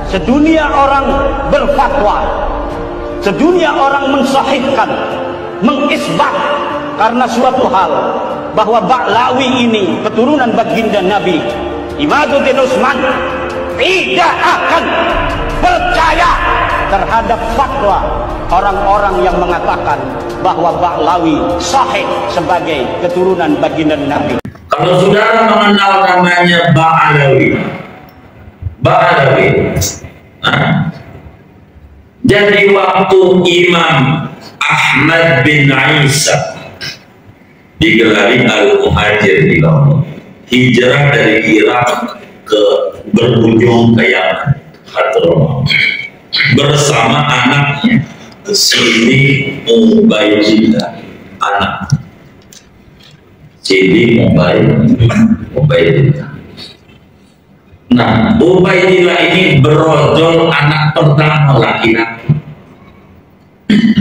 sedunia orang berfatwa, sedunia orang mensahihkan, mengisbat karena suatu hal bahwa Ba'lawi ini keturunan baginda Nabi Imaduddin Utsman tidak akan percaya terhadap fatwa orang-orang yang mengatakan bahwa Ba'lawi sahih sebagai keturunan baginda Nabi. Kalau saudara mengenal namanya Ba'lawi, nah, jadi waktu Imam Ahmad bin Isa digelari Al-Muhajir di Lampung, hijrah dari Irak ke berkunjung ke Yaman, Hadramaut, bersama anaknya Sidi Ubaidillah, anak Sidi Ubaidillah. Nah, Ubaidillah ini berojol anak pertama laki-laki,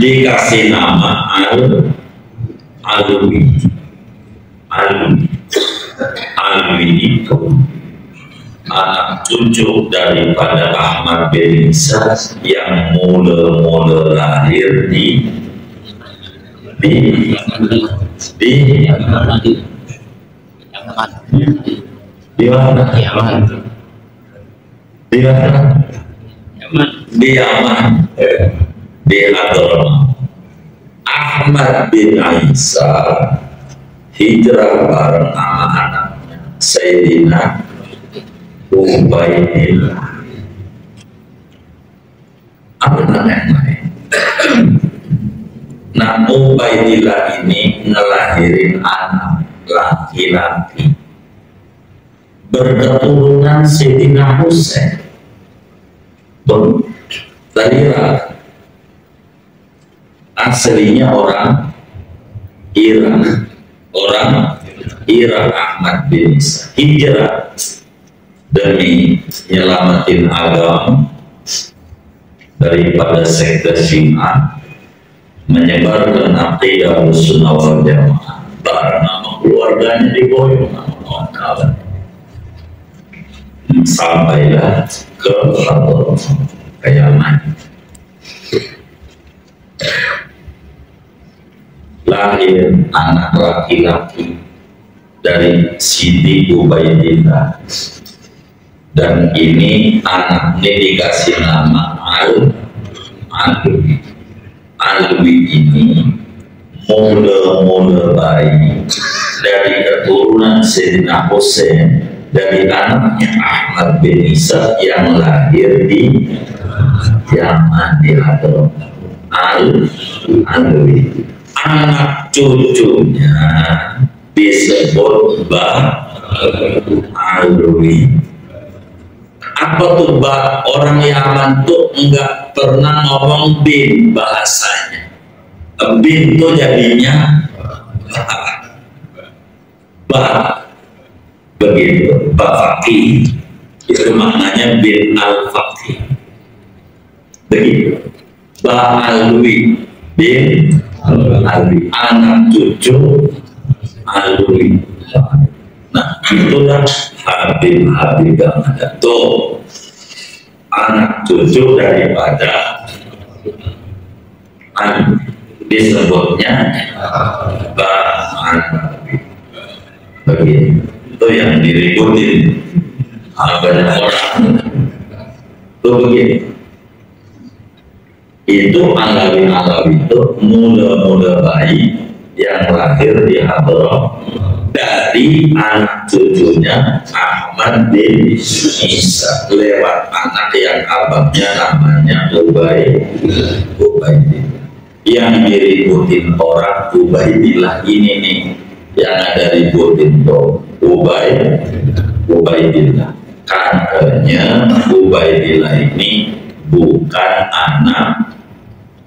dikasih nama Alwi itu anak cucu daripada Ahmad bin Isa yang mula-mula lahir di Yaman, di Hadramaut. Ahmad bin Isa hijrah bareng sama anaknya Sayyidina Ubaidillah. Apa namanya? Nah, Ubaidillah ini ngelahirin anak laki-laki berketurunan Sayyidina Husain dari Irak. Aslinya orang Irak, Ahmad bin Isa hijrah demi nyelamatin agama daripada sekte Syiah, menyebarkan aqidah Ahlussunnah wal Jamaah, bareng nama keluarganya diboyong sama kawan, sampailah ke Yaman. Lahir anak laki-laki dari Sidi Ubaidillah, dan ini anaknya dikasih nama Alwi ini mula-mula bayi dari keturunan Sayyidina Husain dari anaknya Ahmad bin Isa yang lahir di Yaman, di Hadramaut. Alwi, anak cucunya disebut Ba'lawi. Apa tuh orang Yaman tuh enggak pernah ngomong bin bahasanya. Bin tuh jadinya begitu. Faqih itu maknanya bin al-Faqih. Begitu. Ba'lawi bin Alwi, anak cucu Alwi. Nah, itulah Habib yang ada tuh, anak cucu daripada Alwi, disebutnya Ba'lawi. Begitu. Itu yang diributin banyak orang tuh begitu. Itu Alawi itu mula-mula bayi yang lahir di Hadramaut dari anak cucunya Ahmad bin Isa lewat anak yang abangnya namanya Ubaidillah. Yang diributin orang Ubaidillah ini nih, yang ada ributin tuh Ubaidillah. Katanya Ubaidillah ini bukan anak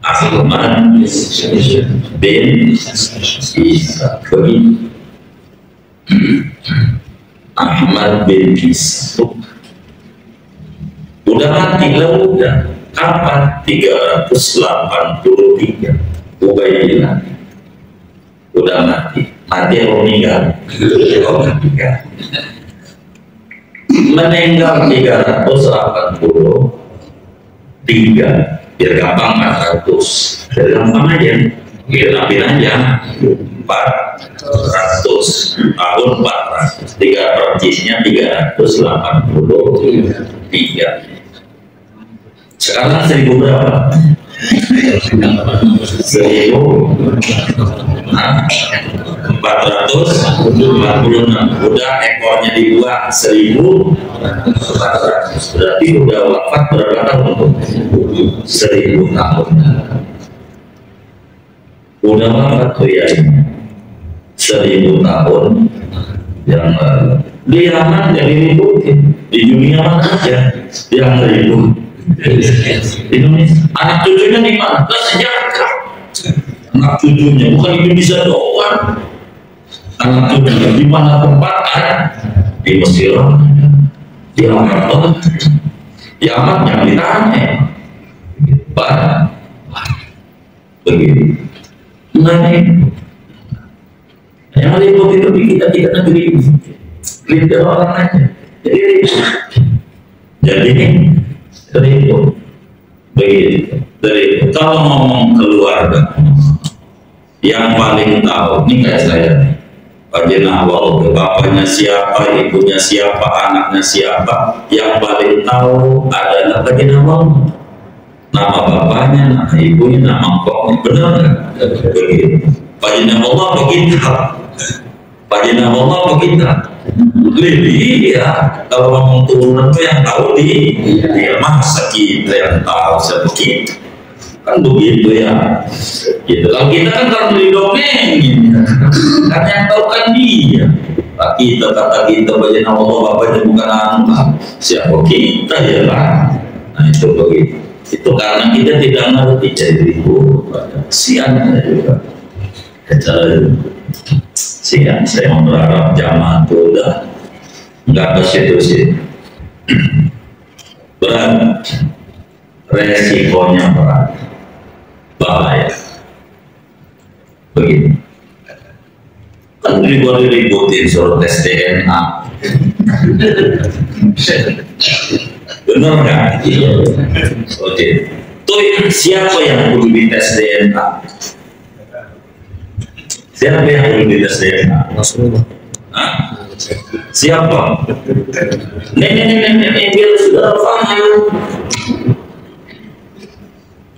Ahmad bin Isa. Begitu. Ahmad bin Isa udah mati lah, udah kapan? 383 Ubaidillah udah mati atau meninggal? Meninggal 380 3, biar gampang 400, biar gampang aja, kita rapin aja 400 tahun 400, 3 persisnya 383. Sekarang 1000 berapa? 1446. Udah ekornya dibuang 1400. Berarti udah wafat berapa tahun? 1000 tahun. Udah wafat tuh ya 1000 tahun yang lalu. Di Yaman jadi ributin, di dunia mana aja yang ribut. Indonesia, anak cucunya di mana? Sejahtera. Anak cucunya bukan Indonesia doang. Anak cucunya di mana tempat ada? Di Mesir, di Yaman, Yaman yang ditanya, Pak, begitu. Nah, yang ribut itu di kita negeri ini. Lihat orang aja. Jadi itu begitu. Dari kalau ngomong keluarga, yang paling tahu ini kayak saya, Pak Jenawal, bapaknya siapa, ibunya siapa, anaknya siapa, yang paling tahu adalah Pak Jenawal. Nama bapaknya, nama ibunya, nama engkau, benar nggak? Begitu. Pak Jenawal apa kita? Pak Jenawal apa kita? Iya, kalau ngomong turunan tuh yang tahu dia, masa kita yang tahu siapa kita, kan begitu ya. Gitu. Kalau kita kan kalau didongengin, kan yang tahu kan dia. Pak kita, kata kita, baca nama Allah, bapaknya bukan anak, siapa kita ya lah. Nah itu begitu. Itu karena kita tidak ngerti jadi ribut, siannya juga. Sian, saya mau berharap jamaah itu udah nggak ke situ-situ. Berat, resikonya berat, bahaya. Begitu. Kan ributin suruh tes DNA. Benar nggak? Oke. Tuh siapa yang perlu dites DNA? Siapa yang perlu dites DNA? Hah? Siapa? Nenek biar sudah paham.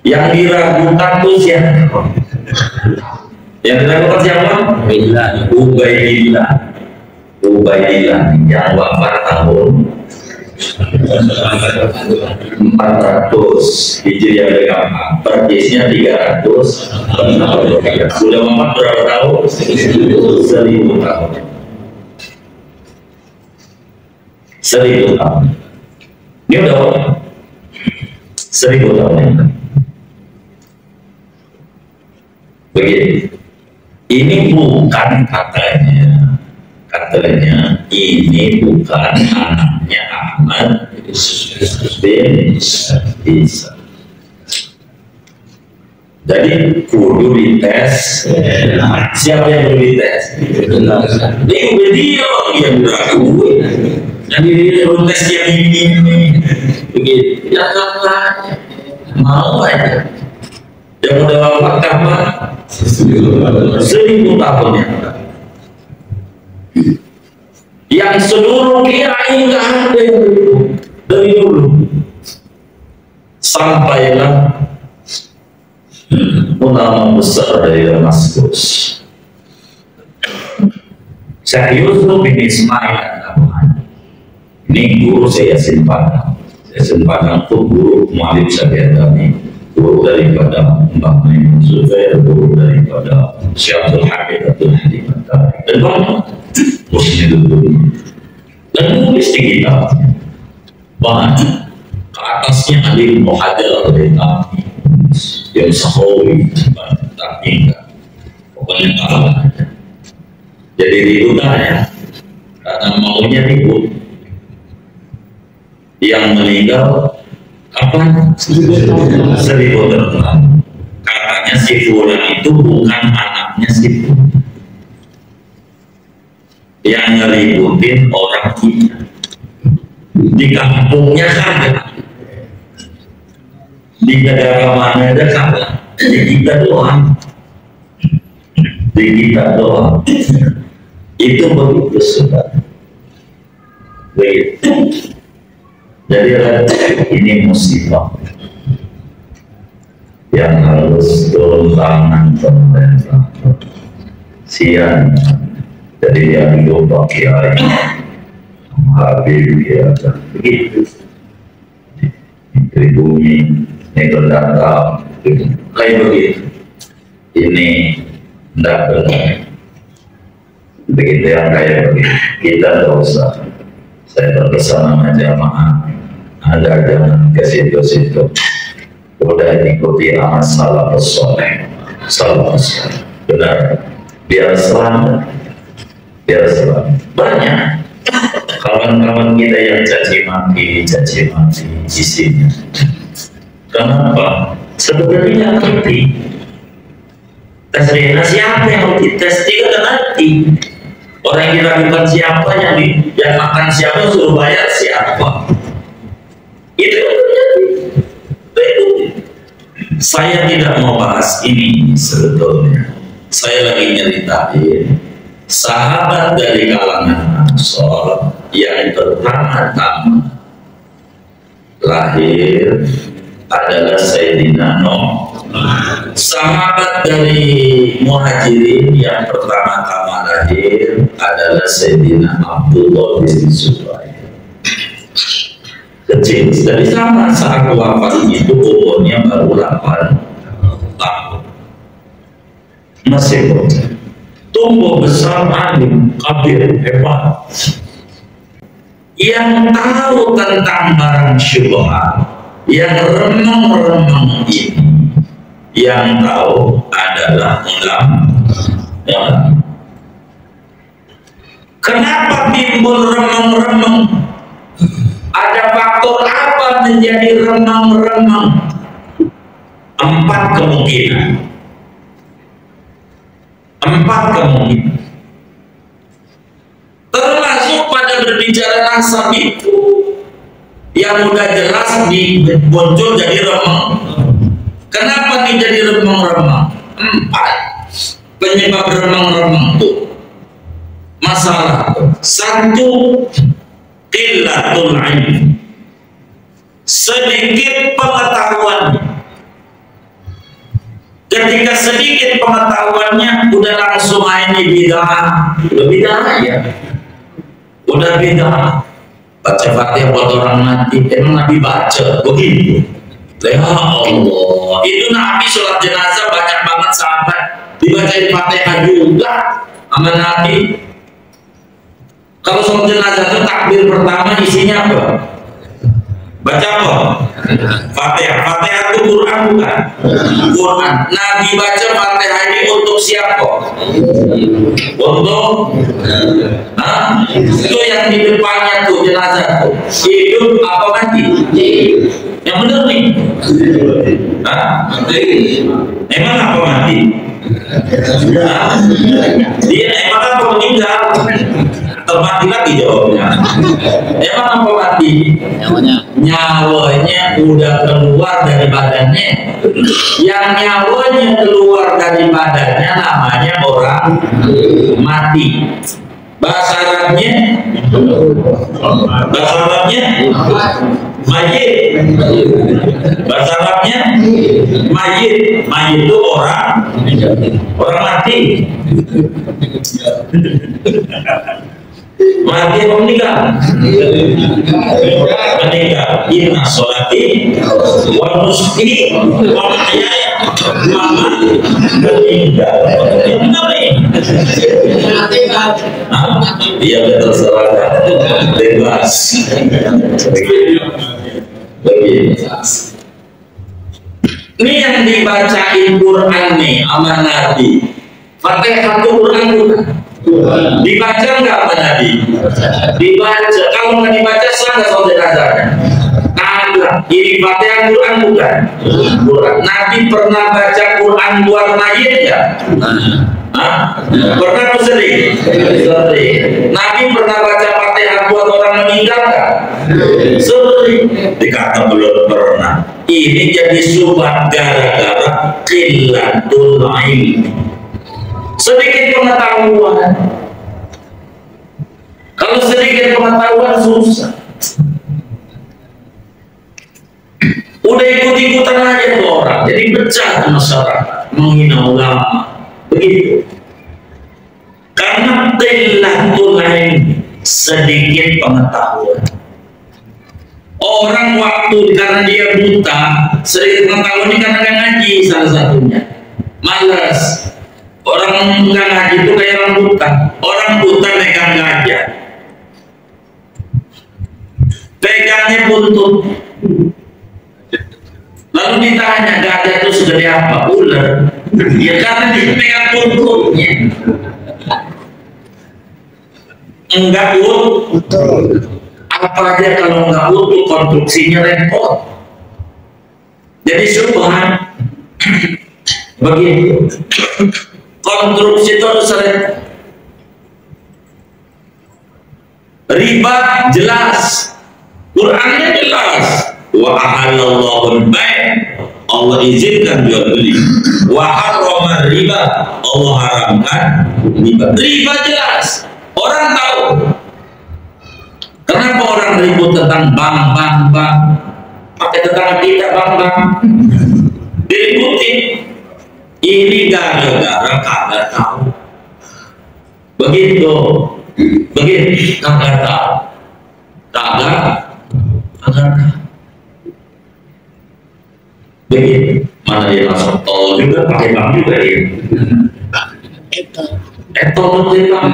Yang diragukan tuh siapa? Yang diragukan siapa? Ubaidillah yang wafat tahun 400 Hijriah berapa? Persisnya 300. Sudah wafat berapa tahun? 1000 tahun. 1000 tahun. Ini udah 1000 tahun. Begitu. Ini bukan katanya ini bukan anaknya Ahmad bin Isa. Jadi kudu dites. Siapa yang kudu dites? Dia yang ragu. Jadi dia kudu tes yang ini. Begitu. Ya kan mau aja. Yang udah wafat kapan? 1000 tahun yang lalu. Yang seluruh kiai nggak ada dari dulu sampailah ulama besar dari Damaskus, Syekh Yusuf bin Ismail. Ini guru saya Yasin Padang. Yasin Padang itu guru muallim Syariatani, guru daripada Mbak Maimun Zubair, guru daripada Syekh Abdul Hamid Abdul Halim dan banyak muslim dulu, dan nulis di kitabnya banyak. Ke atasnya ada Muhadir dari kami yang Sahawi, tapi enggak, pokoknya kalah. Jadi ribut ya, karena maunya ribut. Yang meninggal apa? 1000 tahun. Katanya si Fulan itu bukan anaknya si Fulan. Yang ngeributin orang kita di kampungnya ada. Di negara mana ada kalah, di kita doang. Di kita doang. Itu begitu sudah. Begitu. Jadi ini musibah yang harus turun tangan pemerintah. Sian. Jadi yang lupa kiai Habib ya begitu. Pribumi ini berdatang kayak begitu. Ini tidak benar. Begitu yang kayak begitu. Kita tidak usah. Saya berpesan sama jamaah, Anda jangan ke situ-situ. Udah ikuti amal salafus saleh. Salafus saleh. Benar. Biar selamat. Biar selamat. Banyak kawan-kawan kita yang caci maki isinya. Kenapa? Sebenarnya ngerti. Tes DNA siapa yang harus dites? Tidak ngerti. Orang yang diragukan siapa, yang makan siapa, suruh bayar siapa. Itu saya tidak mau bahas ini sebetulnya. Saya lagi nyeritain sahabat dari kalangan Ansor yang pertama-tama lahir adalah Sayyidina Nuh. Sahabat dari Muhajirin yang pertama-tama lahir adalah Sayyidina Abdullah bin Zubair. Kecil, dari sama saat wafat itu umurnya baru 8 tahun. Masih bocah. Tumbuh besar, alim, kabir, hebat. Yang tahu tentang barang syubhat, yang remeng-remeng ini, yang tahu adalah ulama. Kenapa timbul remeng-remeng? Ada faktor apa menjadi remeng-remeng? 4 kemungkinan. 4 kemungkinan. Termasuk pada berbicara nasab itu yang udah jelas muncul jadi remeng. Kenapa nih jadi remeng-remeng? 4 penyebab remeng-remeng itu. Masalah 1, qillatul ilm, sedikit pengetahuan. Ketika sedikit pengetahuannya udah langsung ini bid'ah. Udah bid'ah ya. Udah bid'ah. Baca Fatihah buat orang mati, emang Nabi baca begitu. Ya Allah, itu Nabi sholat jenazah banyak banget sahabat dibacain Fatihah juga sama Nabi. Kalau sholat jenazah itu takbir pertama isinya apa? Baca apa? Fatihah. Fatihah itu Quran bukan? Quran. Nabi baca Fatihah ini untuk siapa? Untuk itu yang di depannya tuh jenazah tuh hidup apa mati? Yang benar nih? Emang apa mati? Dia emang apa meninggal? Termati lagi jawabnya. Emang apa mati? Nyawanya udah keluar dari badannya. Yang nyawanya keluar dari badannya namanya orang mati. Bahasa Arabnya mayit. Bahasa Arabnya mayit. Mayit itu orang mati. Mati atau meninggal? Meninggal. Inna sholati wa nusuki wa mahyaya wa mamati. Meninggal. Iya betul, serahkan. Bebas. Ini yang dibacain Quran nih sama Nabi. Fatihah itu Quran bukan? Dibaca nggak sama Nabi? Dibaca. Kalau nggak dibaca sah nggak sholat jenazahnya? Kagak. Ini Fatihah Quran bukan? Quran. Nabi pernah baca Quran buat mayit ya? Pernah atau sering? Sering. Nabi pernah baca Fatihah buat orang meninggal nggak? Sering. Dikata belum pernah. Ini jadi subhat gara-gara qillatul ilmi, sedikit pengetahuan. Kalau sedikit pengetahuan susah, udah ikut-ikutan aja tuh orang, jadi pecah masyarakat, menghina ulama, begitu. Karena qillatul ilmi, sedikit pengetahuan. Orang waktu karena dia buta, sedikit pengetahuan ini karena nggak ngaji salah satunya, malas. Orang nggak ngaji itu kayak orang buta. Orang buta megang gajah, pegangnya buntut. Lalu ditanya gajah itu segede apa? Ular. Ya karena dia pegang buntutnya. Enggak utuh. Apa aja kalau nggak utuh konstruksinya repot. Jadi subhan begitu. Konstruksi itu harus repot. Riba jelas, Qurannya jelas. Wa ahallallahu al-bai', Allah izinkan jual beli. Wa harrama riba, Allah haramkan riba. Riba jelas, orang tahu. Kenapa orang ribut tentang bank? Pakai tetangga kita bank. Diributin. Ini gara-gara kagak tahu. Begitu kagak tahu. Kagak tahu. Begitu. Mana dia masuk tol juga pakai bank juga dia. Tol pakai bank.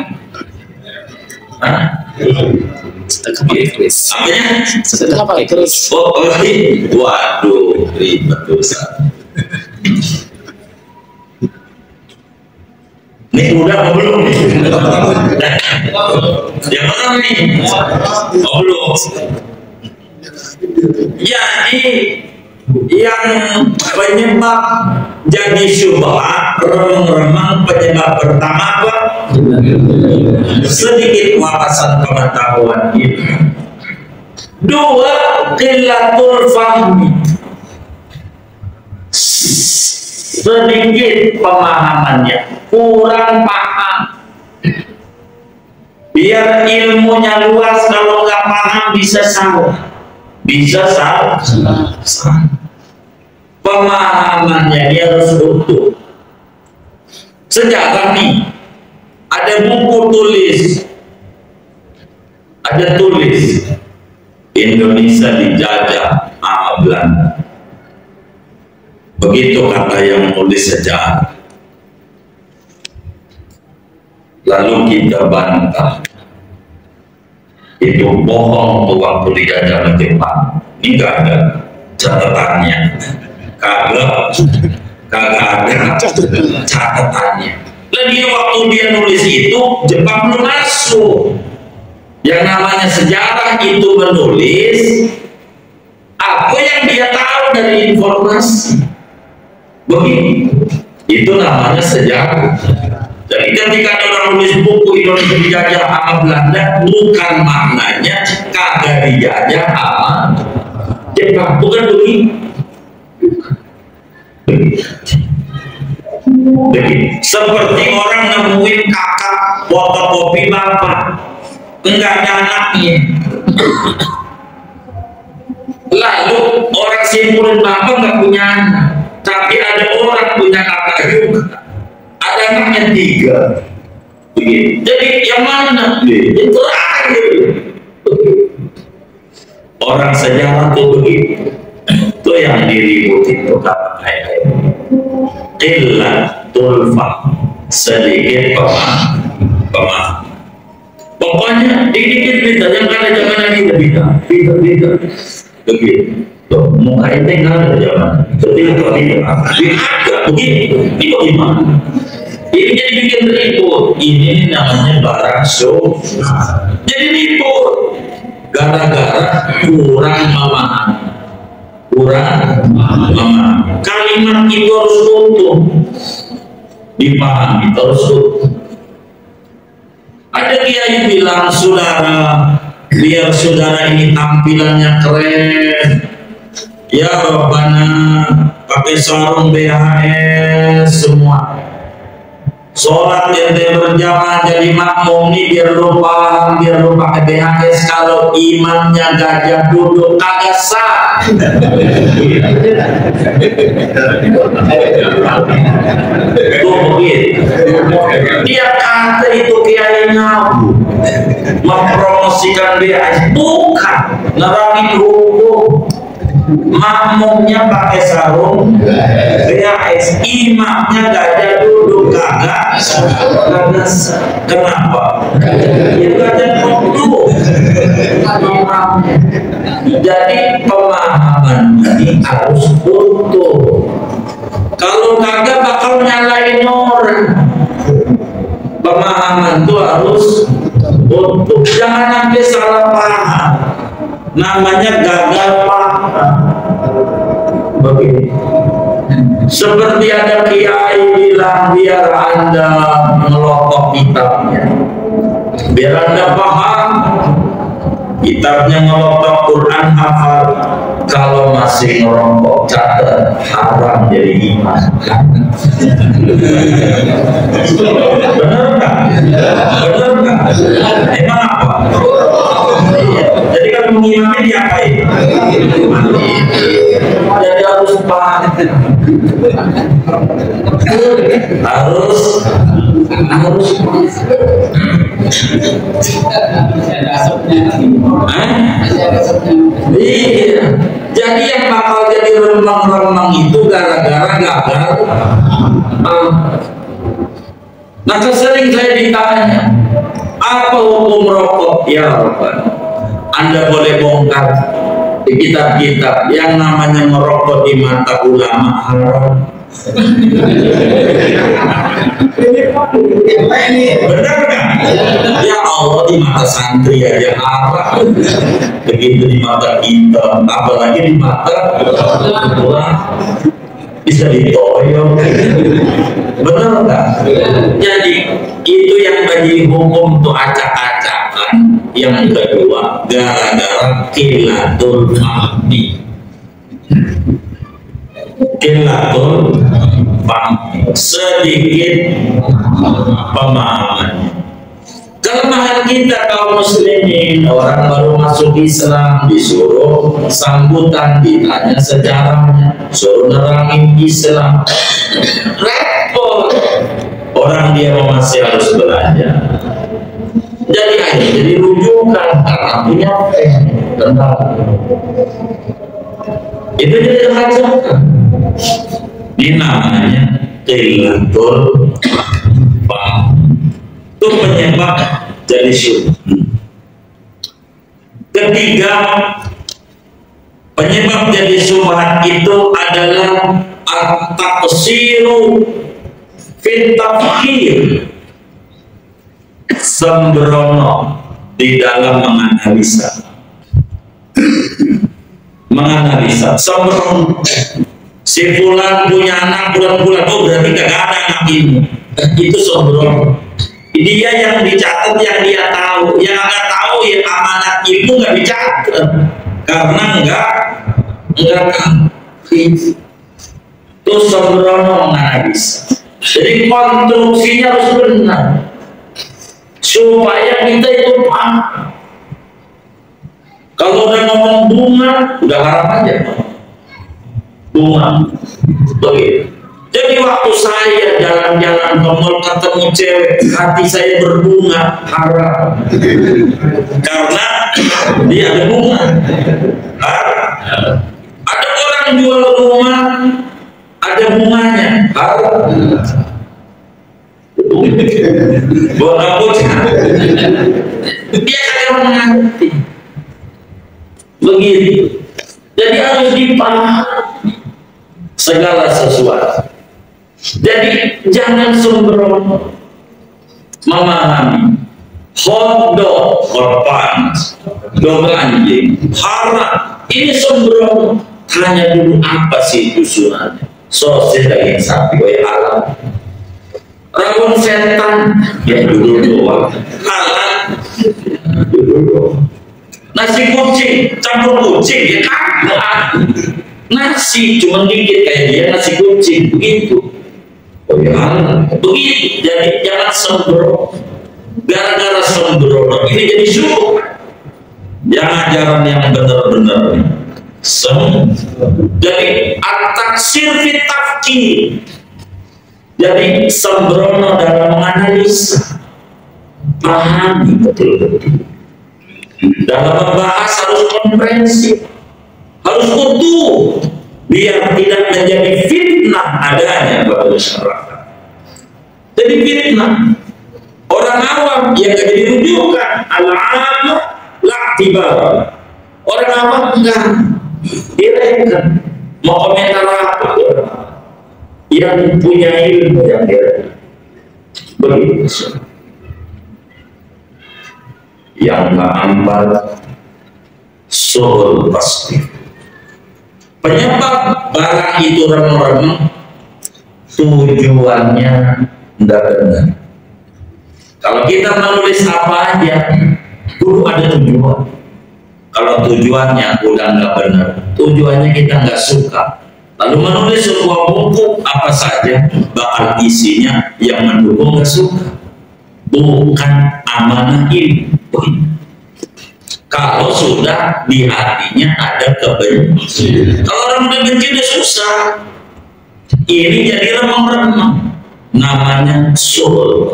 Setelah pakai keris. Waduh, ribet dosa. Nih udah apa belum nih? Yang mana nih? Oh belum. Jadi yang penyebab jadi syubhat, remang penyebab pertama apa? Sedikit wawasan pengetahuan itu. Dua, qillatul fahmi, sedikit pemahamannya, kurang paham. Biar ilmunya luas, kalau nggak paham bisa salah. Pemahamannya dia harus utuh. Sejarah nih, ada buku tulis, Indonesia dijajah sama Belanda. Begitu kata yang nulis sejarah. Lalu kita bantah, itu bohong tuh waktu dijajah sama Jepang. Ini nggak ada catatannya, kagak ada catatannya. Lagi waktu dia nulis itu Jepang belum masuk. Yang namanya sejarah itu menulis apa yang dia tahu dari informasi. Begitu, itu namanya sejarah. Jadi ketika ada orang nulis buku Indonesia dijajah sama Belanda, bukan maknanya kagak dijajah sama Jepang, bukan begitu. Seperti orang nemuin kakak fotokopi bapak, enggak ada anaknya. Lalu orang simpulin bapak nggak punya anak, tapi ada orang punya kakak juga, ada anaknya 3. Begitu. Jadi yang mana? Itu terakhir. Orang sejarah itu begitu. Itu yang diribut itu kata kayak qillatul fahm, sedikit pemaham. Pokoknya dikit beda, yang ada zaman kita beda. Begitu. Tuh, muka itu nggak ada zaman. Ketika ada begitu, itu gimana? Ini jadi bikin ribut. Ini namanya barang show. Jadi ribut gara-gara kurang memahami. Kalimat itu harus utuh, dipahami terus utuh. Ada kiai bilang, saudara, biar saudara ini tampilannya keren, Ya Rabbana, pakai sarung BHS semua. Sholat ente berjamaah jadi makmum nih biar lu paham, biar lu pakai BHS. Kalau imamnya gajah duduk kagak sah. Itu begitu. Dia kata itu kiai ngabu mempromosikan BHS, bukan nerangin hukum. Makmumnya pakai sarung BHS, imamnya gajah duduk kagak. Kenapa? Ya gajah duduk. Jadi pemahaman ini harus utuh. Kalau kagak bakal nyalain orang. Pemahaman itu harus utuh. Jangan sampai salah paham. Namanya gagal paham. Begitu. Seperti ada kiai bilang biar Anda melotok kitabnya, biar Anda paham kitabnya, ngelotok Quran hafal. Kalau masih ngerokok catat haram jadi imam. Bener nggak? Bener nggak? Emang apa? Jadi kalau mengimami diapain? Jadi harus paham. harus iya. Jadi yang bakal jadi remang-remang itu gara-gara gagal. Maka sering saya ditanya, apa hukum rokok? Ya Rabbal, Anda boleh bongkar di kitab-kitab yang namanya merokok di mata ulama haram. Benar kan? Ya Allah, di mata santri aja haram, begitu di mata kita, apalagi di mata ulama bisa ditoyok. Benar kan? Jadi itu yang bagi hukum tuh acak-acakan. Yang kedua, gara-gara kilatul fahmi. Kilatul fahmi, sedikit pemahamannya. Kelemahan kita kaum muslimin, orang baru masuk Islam disuruh sambutan, ditanya sejarahnya, suruh nerangin Islam, repot. Orang dia masih harus belajar. Jadi akhirnya jadi rujukan karena punya tentang itu jadi kehajakan. Ini namanya kilatul fahmi. Itu penyebab jadi syubhat. Ketiga, penyebab jadi syubhat itu adalah at-taqsiru fit tafkir, sembrono di dalam menganalisa sembrono. Si fulan punya anak bulan-bulan, oh berarti gak ada anak ini, itu sembrono. Dia yang dicatat yang dia tahu, yang nggak tahu ya amanat ilmu nggak dicatat karena nggak terus sembrono nggak bisa. Jadi konstruksinya harus benar supaya kita itu paham. Kalau udah ngomong bunga, udah haram aja bunga, begitu. Jadi waktu saya jalan-jalan ke mall ketemu cewek, hati saya berbunga haram karena dia ada bunga. Ada orang jual rumah ada bunganya haram. Buat rambut dia kagak mengerti begitu. Jadi harus dipahami segala sesuatu. Jadi jangan sembrono memahami hotdog korban dog anjing haram, ini sembrono. Tanya dulu apa sih itu sunatnya. Sosis daging sapi halal, rawon setan ya dulu doang halal, dulu doang. Nasi kucing campur kucing ya kan nasi cuma dikit kayak dia nasi kucing begitu. Oh ya, begitu. Jadi jangan sembrono. Gara-gara sembrono ini jadi suruh. Yang ajaran yang benar-benar jadi at-taksir fi tafkir. Jadi sembrono dalam menganalisa, pahami betul-betul. Dalam membahas harus komprehensif, harus utuh, biar tidak menjadi fitnah adanya pada masyarakat. Jadi fitnah orang awam yang tidak jadi rujukan, al-amah la'tibar. Orang awam enggak direken, mau komentar apa yang punya ilmu yang direken. Begitu. Yang keempat, suhul pasti. Penyebab barang itu remeh-remeh, tujuannya tidak benar. Kalau kita menulis apa aja, dulu ada tujuan. Kalau tujuannya udah nggak benar, tujuannya kita nggak suka, lalu menulis sebuah buku apa saja, bakal isinya yang mendukung nggak suka. Bukan amanah ilmu. Kalau sudah di hatinya ada kebencian, kalau orang udah benci udah susah. Ini jadi remang-remang, namanya suhul.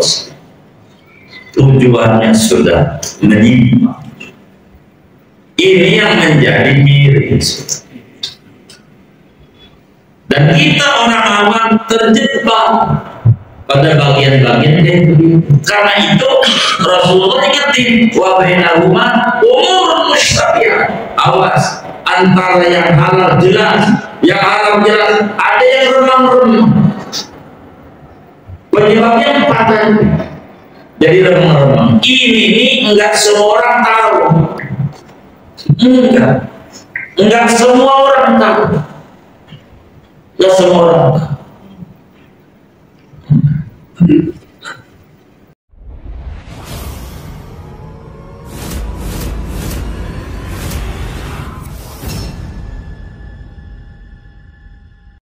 Tujuannya sudah menyimpang. Ini yang menjadi miris. Dan kita orang awam terjebak pada bagian-bagian kayak begitu. Karena itu Rasulullah ingetin, wa bainahuma umur mustabihat. Awas, antara yang halal jelas, yang haram jelas, ada yang remang-remang. Penyebabnya empat tadi. Jadi remang-remang. Ini enggak semua orang tahu. Enggak semua orang tahu. Enggak semua orang tahu.